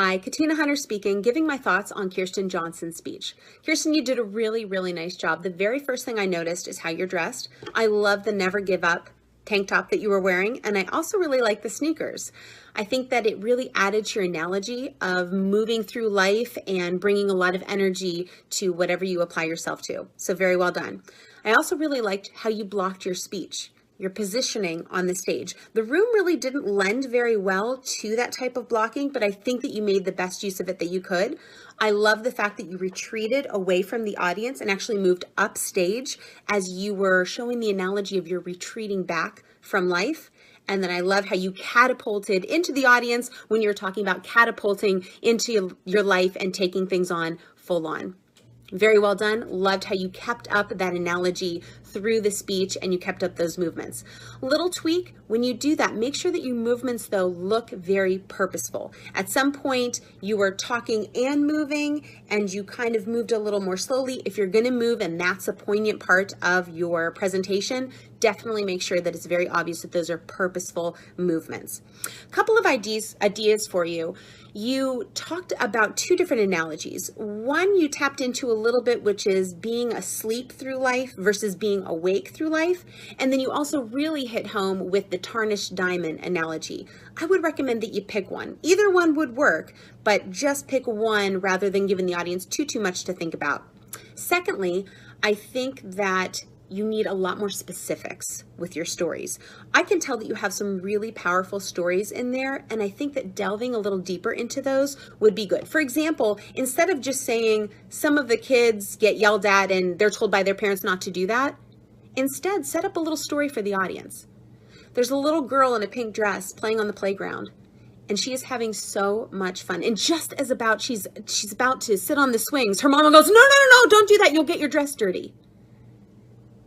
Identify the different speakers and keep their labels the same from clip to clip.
Speaker 1: Hi, Katina Hunter speaking, giving my thoughts on Kirsten Johnson's speech. Kirsten, you did a really nice job. The very first thing I noticed is how you're dressed. I love the Never Give Up tank top that you were wearing, and I also really like the sneakers. I think that it really added to your analogy of moving through life and bringing a lot of energy to whatever you apply yourself to. So very well done. I also really liked how you blocked your speech. Your positioning on the stage. The room really didn't lend very well to that type of blocking, but I think that you made the best use of it that you could. I love the fact that you retreated away from the audience and actually moved up stage as you were showing the analogy of your retreating back from life. And then I love how you catapulted into the audience when you're talking about catapulting into your life and taking things on full on. Very well done. Loved how you kept up that analogy through the speech and you kept up those movements. Little tweak, when you do that, make sure that your movements though look very purposeful. At some point you were talking and moving and you kind of moved a little more slowly. If you're going to move and that's a poignant part of your presentation, definitely make sure that it's very obvious that those are purposeful movements. A couple of ideas for you. You talked about two different analogies. One you tapped into a little bit, which is being asleep through life versus being awake through life. And then you also really hit home with the tarnished diamond analogy. I would recommend that you pick one. Either one would work, but just pick one rather than giving the audience too much to think about. Secondly, I think that you need a lot more specifics with your stories. I can tell that you have some really powerful stories in there, and I think that delving a little deeper into those would be good. For example, instead of just saying some of the kids get yelled at and they're told by their parents not to do that, instead set up a little story for the audience. There's a little girl in a pink dress playing on the playground, and she is having so much fun. And just as she's about to sit on the swings, her mama goes, no, don't do that, you'll get your dress dirty.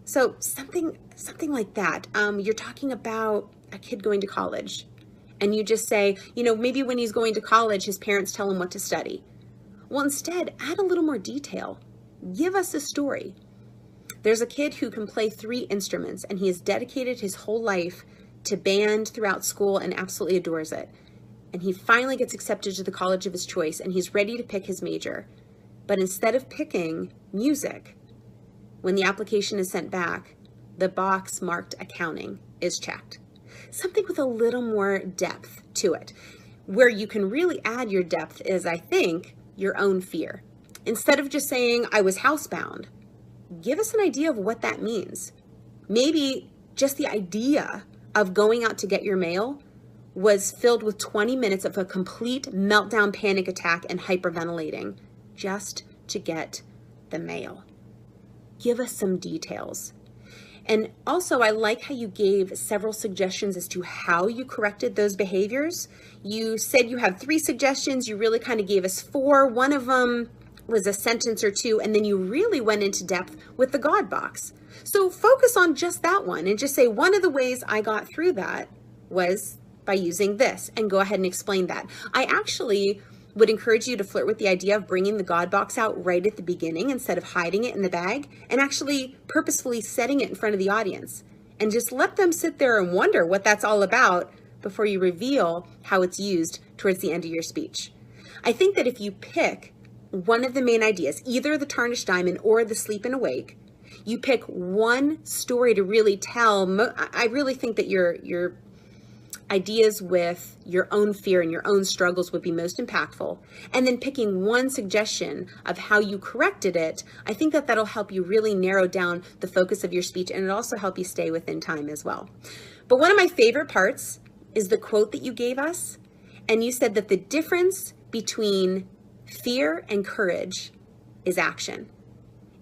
Speaker 1: So something like that. You're talking about a kid going to college and you just say, maybe when he's going to college, his parents tell him what to study. Well, instead, add a little more detail. Give us a story. There's a kid who can play 3 instruments and he has dedicated his whole life to band throughout school and absolutely adores it. And he finally gets accepted to the college of his choice and he's ready to pick his major. But instead of picking music, when the application is sent back, the box marked accounting is checked. Something with a little more depth to it. Where you can really add your depth is, I think, your own fear. Instead of just saying, I was housebound, give us an idea of what that means. Maybe just the idea of going out to get your mail was filled with 20 minutes of a complete meltdown, panic attack, and hyperventilating just to get the mail. Give us some details. And also, I like how you gave several suggestions as to how you corrected those behaviors. You said you have 3 suggestions. You really kind of gave us 4. One of them was a sentence or 2, and then you really went into depth with the God box. So focus on just that one and just say, one of the ways I got through that was by using this, and go ahead and explain that. I actually would encourage you to flirt with the idea of bringing the God box out right at the beginning instead of hiding it in the bag, and actually purposefully setting it in front of the audience. And just let them sit there and wonder what that's all about before you reveal how it's used towards the end of your speech. I think that if you pick one of the main ideas, either the tarnished diamond or the sleep and awake, you pick one story to really tell. I really think that your ideas with your own fear and your own struggles would be most impactful. And then picking one suggestion of how you corrected it, I think that that'll help you really narrow down the focus of your speech, and it'll also help you stay within time as well. But one of my favorite parts is the quote that you gave us. And you said that the difference between fear and courage is action.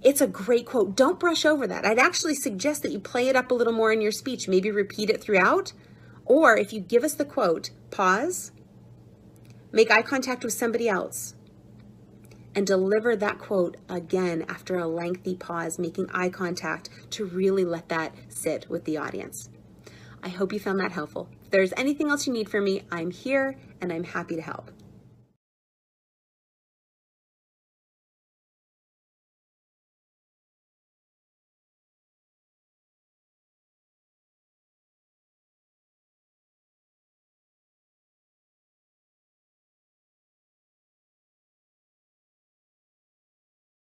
Speaker 1: It's a great quote. Don't brush over that. I'd actually suggest that you play it up a little more in your speech, maybe repeat it throughout. Or if you give us the quote, pause, make eye contact with somebody else, and deliver that quote again after a lengthy pause, making eye contact to really let that sit with the audience. I hope you found that helpful. If there's anything else you need from me, I'm here and I'm happy to help.